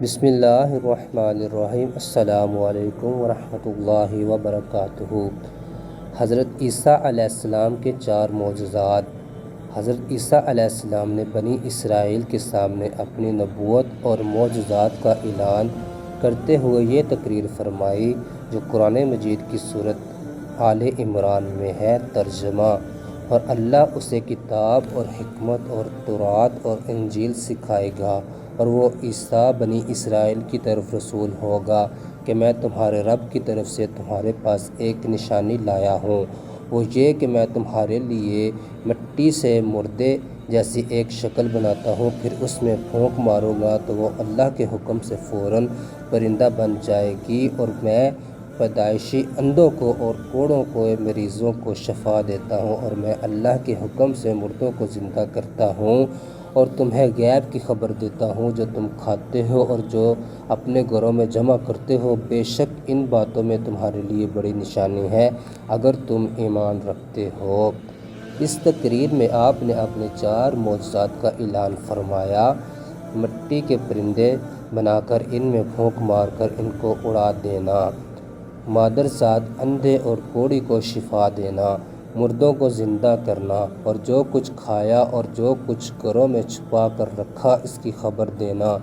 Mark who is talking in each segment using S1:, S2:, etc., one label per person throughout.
S1: بسم اللہ الرحمن الرحیم۔ السلام علیکم ورحمۃ اللہ وبرکاتہ۔ حضرت عیسیٰ علیہ السلام کے 4 معجزات۔ حضرت عیسیٰ علیہ السلام نے بنی اسرائیل کے سامنے اپنی نبوت اور معجزات کا اعلان کرتے ہوئے یہ تقریر فرمائی جو قرآن مجید کی سورۃ آل عمران میں ہے ترجمہ، اور اللہ اسے کتاب اور حکمت اور تورات اور انجیل سکھائے گا، اور وہ عیسیٰ بنی اسرائیل کی طرف رسول ہوگا کہ میں تمہارے رب کی طرف سے تمہارے پاس ایک نشانی لایا ہوں، وہ یہ کہ میں تمہارے لیے مٹی سے مردے جیسی ایک شکل بناتا ہوں، پھر اس میں پھونک ماروں گا تو وہ اللہ کے حکم سے فوراً پرندہ بن جائے گی، اور میں پیدائشی اندھوں کو اور کوڑوں کو مریضوں کو شفا دیتا ہوں، اور میں اللہ کے حکم سے مردوں کو زندہ کرتا ہوں، اور تمہیں غیب کی خبر دیتا ہوں جو تم کھاتے ہو اور جو اپنے گھروں میں جمع کرتے ہو، بے شک ان باتوں میں تمہارے لیے بڑی نشانی ہے اگر تم ایمان رکھتے ہو۔ اس تقریر میں آپ نے اپنے 4 معجزات کا اعلان فرمایا: مٹی کے پرندے بنا کر ان میں پھونک مار کر ان کو اڑا دینا، مادرزاد اندھے اور کوڑی کو شفا دینا، مردوں کو زندہ کرنا، اور جو کچھ کھایا اور جو کچھ گھروں میں چھپا کر رکھا اس کی خبر دینا،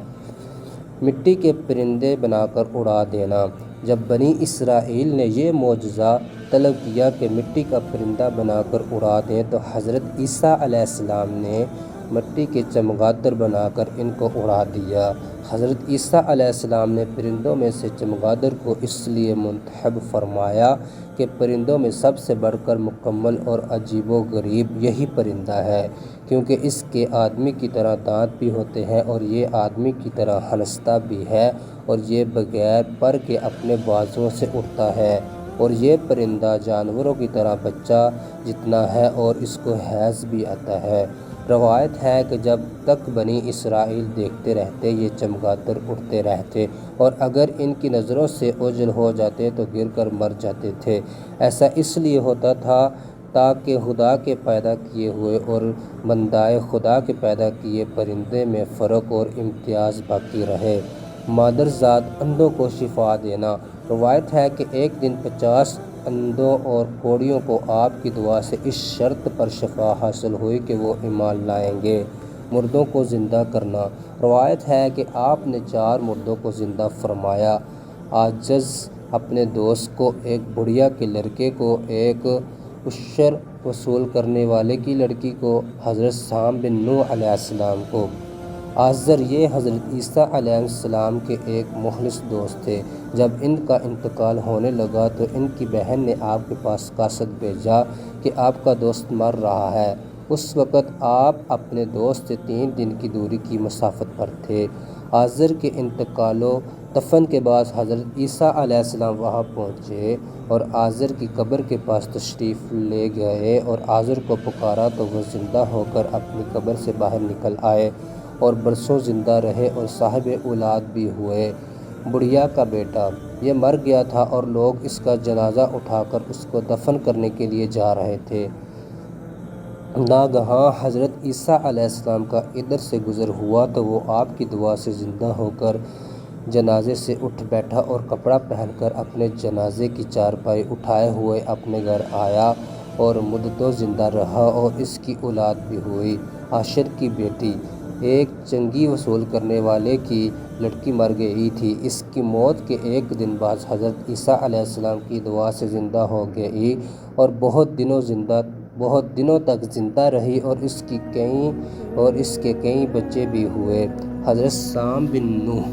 S1: مٹی کے پرندے بنا کر اڑا دینا۔ جب بنی اسرائیل نے یہ معجزہ طلب کیا کہ مٹی کا پرندہ بنا کر اڑا دیں تو حضرت عیسیٰ علیہ السلام نے مٹی کے چمگادر بنا کر ان کو اڑا دیا۔ حضرت عیسیٰ علیہ السلام نے پرندوں میں سے چمگادر کو اس لیے منتخب فرمایا کہ پرندوں میں سب سے بڑھ کر مکمل اور عجیب و غریب یہی پرندہ ہے، کیونکہ اس کے آدمی کی طرح دانت بھی ہوتے ہیں اور یہ آدمی کی طرح ہنستا بھی ہے، اور یہ بغیر پر کے اپنے بازوؤں سے اڑتا ہے، اور یہ پرندہ جانوروں کی طرح بچہ جتنا ہے اور اس کو حیض بھی آتا ہے۔ روایت ہے کہ جب تک بنی اسرائیل دیکھتے رہتے یہ چمگادر اڑتے رہتے، اور اگر ان کی نظروں سے اوجھل ہو جاتے تو گر کر مر جاتے تھے۔ ایسا اس لیے ہوتا تھا تاکہ خدا کے پیدا کیے ہوئے اور بندائے خدا کے پیدا کیے پرندے میں فرق اور امتیاز باقی رہے۔ مادرزاد اندھوں کو شفا دینا۔ روایت ہے کہ ایک دن 50 اندھوں اور کوڑیوں کو آپ کی دعا سے اس شرط پر شفا حاصل ہوئی کہ وہ ایمان لائیں گے۔ مردوں کو زندہ کرنا۔ روایت ہے کہ آپ نے 4 مردوں کو زندہ فرمایا: عاجز اپنے دوست کو، ایک بڑھیا کے لڑکے کو، ایک عشر وصول کرنے والے کی لڑکی کو، حضرت سام بن نوح علیہ السلام کو۔ آزر یہ حضرت عیسیٰ علیہ السلام کے ایک مخلص دوست تھے۔ جب ان کا انتقال ہونے لگا تو ان کی بہن نے آپ کے پاس قاصد بھیجا کہ آپ کا دوست مر رہا ہے۔ اس وقت آپ اپنے دوست سے 3 دن کی دوری کی مسافت پر تھے۔ آزر کے انتقال و دفن کے بعد حضرت عیسیٰ علیہ السلام وہاں پہنچے اور آزر کی قبر کے پاس تشریف لے گئے اور آزر کو پکارا تو وہ زندہ ہو کر اپنی قبر سے باہر نکل آئے اور برسوں زندہ رہے اور صاحب اولاد بھی ہوئے۔ بڑھیا کا بیٹا یہ مر گیا تھا اور لوگ اس کا جنازہ اٹھا کر اس کو دفن کرنے کے لیے جا رہے تھے۔ ناگہاں حضرت عیسیٰ علیہ السلام کا ادھر سے گزر ہوا تو وہ آپ کی دعا سے زندہ ہو کر جنازے سے اٹھ بیٹھا اور کپڑا پہن کر اپنے جنازے کی چارپائی اٹھائے ہوئے اپنے گھر آیا اور مدتوں زندہ رہا، اور اس کی اولاد بھی ہوئی۔ عاشر کی بیٹی ایک چنگی وصول کرنے والے کی لڑکی مر گئی تھی، اس کی موت کے ایک دن بعد حضرت عیسیٰ علیہ السلام کی دعا سے زندہ ہو گئی اور بہت دنوں تک زندہ رہی، اور اس کے کئی بچے بھی ہوئے۔ حضرت سام بن نوح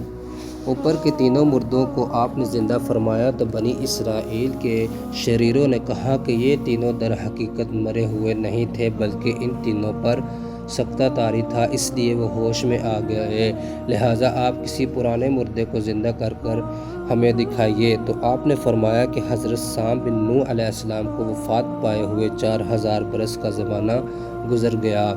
S1: اوپر کے تینوں مردوں کو آپ نے زندہ فرمایا تو بنی اسرائیل کے شریروں نے کہا کہ یہ تینوں در حقیقت مرے ہوئے نہیں تھے بلکہ ان تینوں پر سکتہ طاری تھا، اس لیے وہ ہوش میں آ گئے، لہٰذا آپ کسی پرانے مردے کو زندہ کر کر ہمیں دکھائیے۔ تو آپ نے فرمایا کہ حضرت سام بن نوح علیہ السلام کو وفات پائے ہوئے 4000 برس کا زمانہ گزر گیا،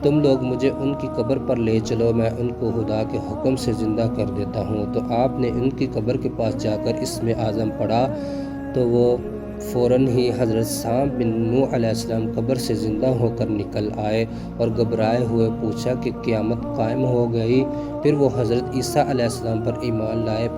S1: تم لوگ مجھے ان کی قبر پر لے چلو، میں ان کو خدا کے حکم سے زندہ کر دیتا ہوں۔ تو آپ نے ان کی قبر کے پاس جا کر اسم اعظم پڑھا تو وہ فوراً ہی حضرت سام بن نوح علیہ السلام قبر سے زندہ ہو کر نکل آئے اور گھبرائے ہوئے پوچھا کہ قیامت قائم ہو گئی؟ پھر وہ حضرت عیسیٰ علیہ السلام پر ایمان لائے۔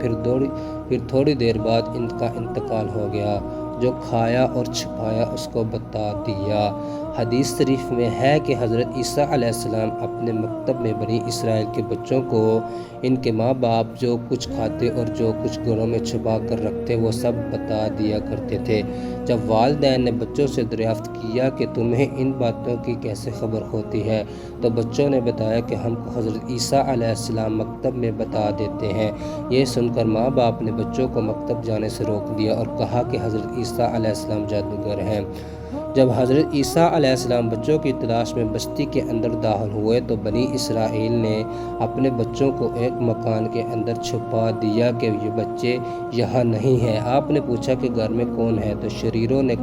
S1: پھر تھوڑی دیر بعد ان کا انتقال ہو گیا۔ جو کھایا اور چھپایا اس کو بتا دیا۔ حدیث شریف میں ہے کہ حضرت عیسیٰ علیہ السلام اپنے مکتب میں بنی اسرائیل کے بچوں کو ان کے ماں باپ جو کچھ کھاتے اور جو کچھ گھروں میں چھپا کر رکھتے وہ سب بتا دیا کرتے تھے۔ جب والدین نے بچوں سے دریافت کیا کہ تمہیں ان باتوں کی کیسے خبر ہوتی ہے تو بچوں نے بتایا کہ ہم کو حضرت عیسیٰ علیہ السلام مکتب میں بتا دیتے ہیں۔ یہ سن کر ماں باپ نے بچوں کو مکتب جانے سے روک دیا اور کہا کہ حضرت عیسیٰ علیہ السلام جادوگر ہیں۔ جب حضرت عیسیٰ علیہ السلام بچوں کی تلاش میں بستی کے اندر داخل ہوئے تو بنی اسرائیل نے اپنے بچوں کو ایک مکان کے اندر چھپا دیا کہ یہ بچے یہاں نہیں ہیں۔ آپ نے پوچھا کہ گھر میں کون ہے تو شریروں نے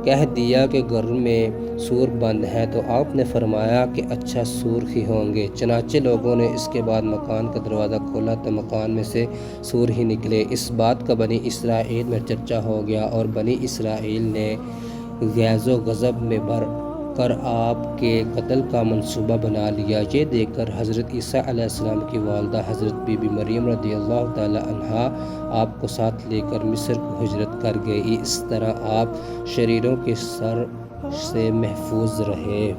S1: کہہ دیا کہ گھر میں سور بند ہیں۔ تو آپ نے فرمایا کہ اچھا سور ہی ہوں گے۔ چنانچہ لوگوں نے اس کے بعد مکان کا دروازہ کھولا تو مکان میں سے سور ہی نکلے۔ اس بات کا بنی اسرائیل میں چرچا ہو گیا اور بنی اسرائیل نے غیظ و غضب میں بھر کر آپ کے قتل کا منصوبہ بنا لیا۔ یہ دیکھ کر حضرت عیسیٰ علیہ السلام کی والدہ حضرت بی بی مریم رضی اللہ تعالی عنہا آپ کو ساتھ لے کر مصر کو ہجرت کر گئی۔ اس طرح آپ شریروں کے شر سے محفوظ رہے۔